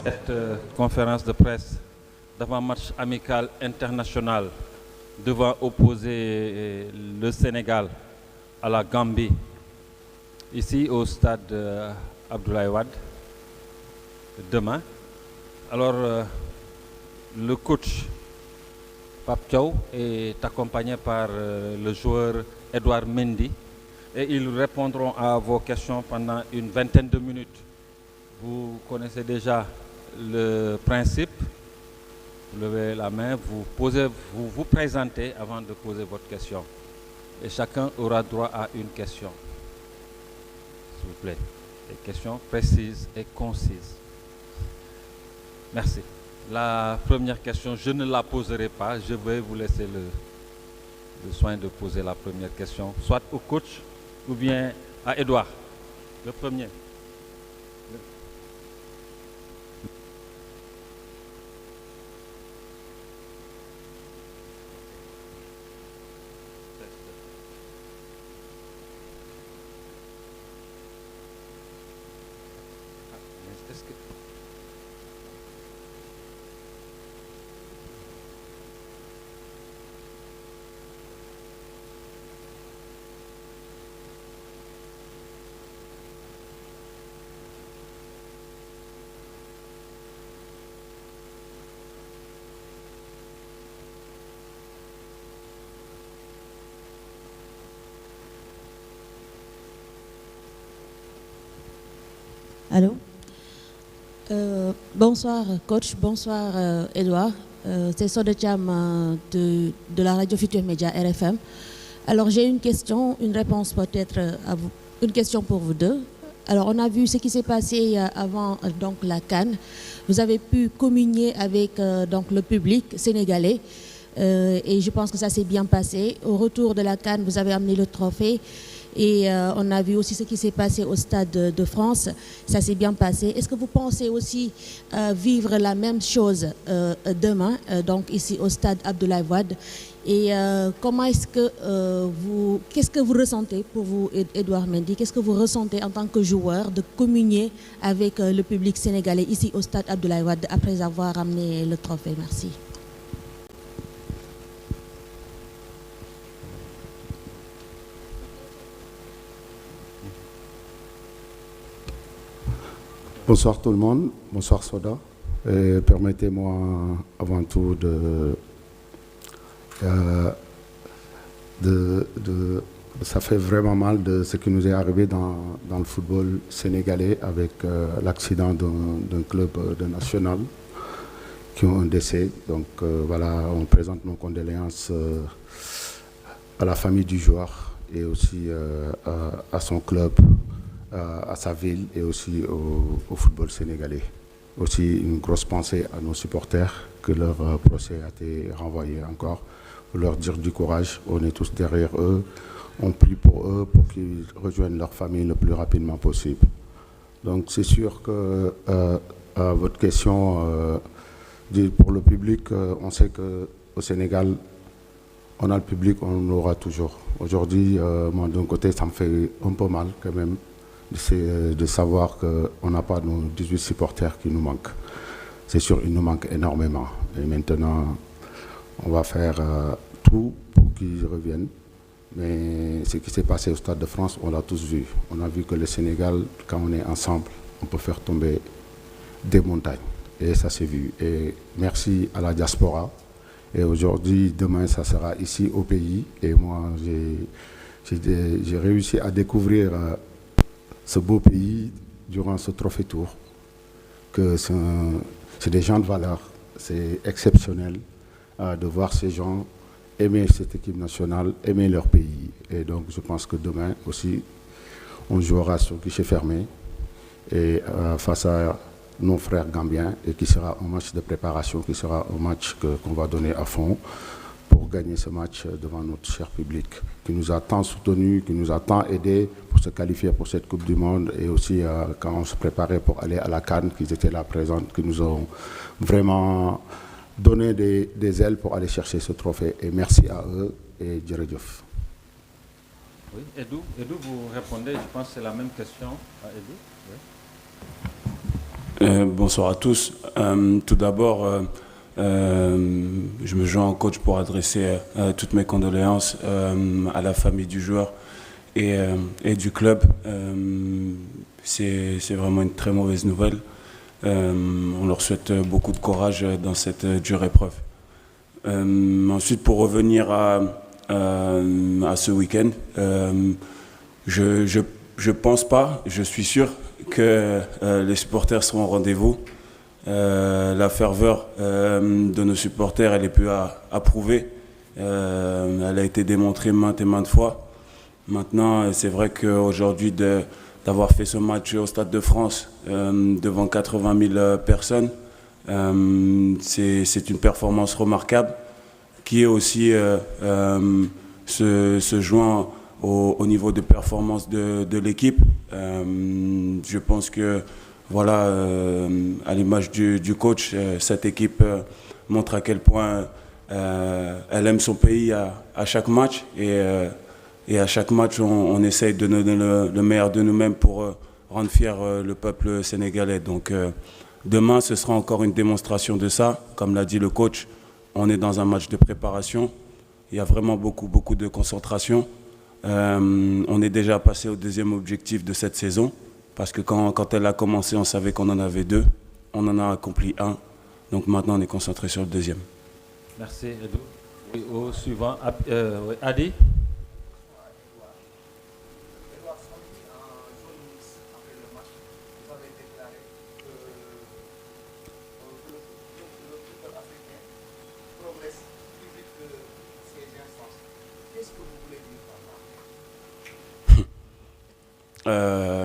Cette conférence de presse d'avant match amical international devant opposer le Sénégal à la Gambie, ici au stade Abdoulaye Wade, demain. Alors, le coach Pape Thiaw est accompagné par le joueur Edouard Mendy et ils répondront à vos questions pendant une vingtaine de minutes. Vous connaissez déjà le principe. Vous levez la main, vous vous présentez avant de poser votre question. Et chacun aura droit à une question. S'il vous plaît. Des questions précises et concises. Merci. La première question, je ne la poserai pas. Je vais vous laisser le soin de poser la première question, soit au coach ou bien à Edouard. Le premier. Allô? Bonsoir coach, bonsoir Edouard. C'est Soda Thiam de la radio Futur Média RFM. Alors j'ai une question, une réponse peut-être à vous, une question pour vous deux. Alors on a vu ce qui s'est passé avant donc la CAN. Vous avez pu communier avec donc le public sénégalais et je pense que ça s'est bien passé. Au retour de la CAN, vous avez amené le trophée. Et on a vu aussi ce qui s'est passé au Stade de France. Ça s'est bien passé. Est-ce que vous pensez aussi vivre la même chose demain, donc ici au Stade Abdoulaye Wade? Et comment est-ce que qu'est-ce que vous ressentez pour vous, Edouard Mendy? Qu'est-ce que vous ressentez en tant que joueur de communier avec le public sénégalais ici au Stade Abdoulaye Wade après avoir amené le trophée? Merci. Bonsoir tout le monde, bonsoir Soda. Permettez-moi avant tout ça fait vraiment mal de ce qui nous est arrivé dans le football sénégalais avec l'accident d'un club de national qui ont un décès. Donc voilà, on présente nos condoléances à la famille du joueur et aussi à son club, à sa ville et aussi au football sénégalais. Aussi une grosse pensée à nos supporters que leur procès a été renvoyé encore, pour leur dire du courage. On est tous derrière eux, on prie pour eux pour qu'ils rejoignent leur famille le plus rapidement possible. Donc c'est sûr que votre question pour le public, on sait qu'au Sénégal, on a le public, on l'aura toujours. Aujourd'hui, moi d'un côté, ça me fait un peu mal quand même de savoir qu'on n'a pas nos 18 supporters qui nous manquent. C'est sûr, ils nous manquent énormément. Et maintenant, on va faire tout pour qu'ils reviennent. Mais ce qui s'est passé au Stade de France, on l'a tous vu. On a vu que le Sénégal, quand on est ensemble, on peut faire tomber des montagnes. Et ça s'est vu. Et merci à la diaspora. Et aujourd'hui, demain, ça sera ici au pays. Et moi, j'ai réussi à découvrir ce beau pays durant ce Trophée Tour, que c'est des gens de valeur, c'est exceptionnel de voir ces gens aimer cette équipe nationale, aimer leur pays. Et donc je pense que demain aussi, on jouera sur guichet fermé et face à nos frères gambiens et qui sera un match de préparation, qui sera un match qu'on va donner à fond pour gagner ce match devant notre cher public, qui nous a tant soutenus, qui nous a tant aidés pour se qualifier pour cette Coupe du Monde, et aussi quand on se préparait pour aller à la CAN, qu'ils étaient là présents, qui nous ont vraiment donné des ailes pour aller chercher ce trophée. Et merci à eux et Djeredjof. Oui, Edou, vous répondez, je pense que c'est la même question à Edou. Oui. Bonsoir à tous. Tout d'abord, je me joins au coach pour adresser toutes mes condoléances à la famille du joueur et du club. C'est vraiment une très mauvaise nouvelle. On leur souhaite beaucoup de courage dans cette dure épreuve. Ensuite, pour revenir à ce week-end, je pense pas, je suis sûr que les supporters seront au rendez-vous. La ferveur de nos supporters, elle est plus à prouver. Elle a été démontrée maintes et maintes fois. Maintenant, c'est vrai qu'aujourd'hui, d'avoir fait ce match au Stade de France devant 80 000 personnes, c'est une performance remarquable qui est aussi se joint au niveau de performance de l'équipe. Je pense que voilà, à l'image du coach, cette équipe montre à quel point elle aime son pays à chaque match, et à chaque match on essaye de donner le meilleur de nous-mêmes pour rendre fier le peuple sénégalais. Donc demain ce sera encore une démonstration de ça. Comme l'a dit le coach, on est dans un match de préparation, il y a vraiment beaucoup de concentration. On est déjà passé au deuxième objectif de cette saison, parce que quand elle a commencé, on savait qu'on en avait 2. On en a accompli 1. Donc maintenant, on est concentré sur le deuxième. Merci, Edou. Oui, au suivant, Adi.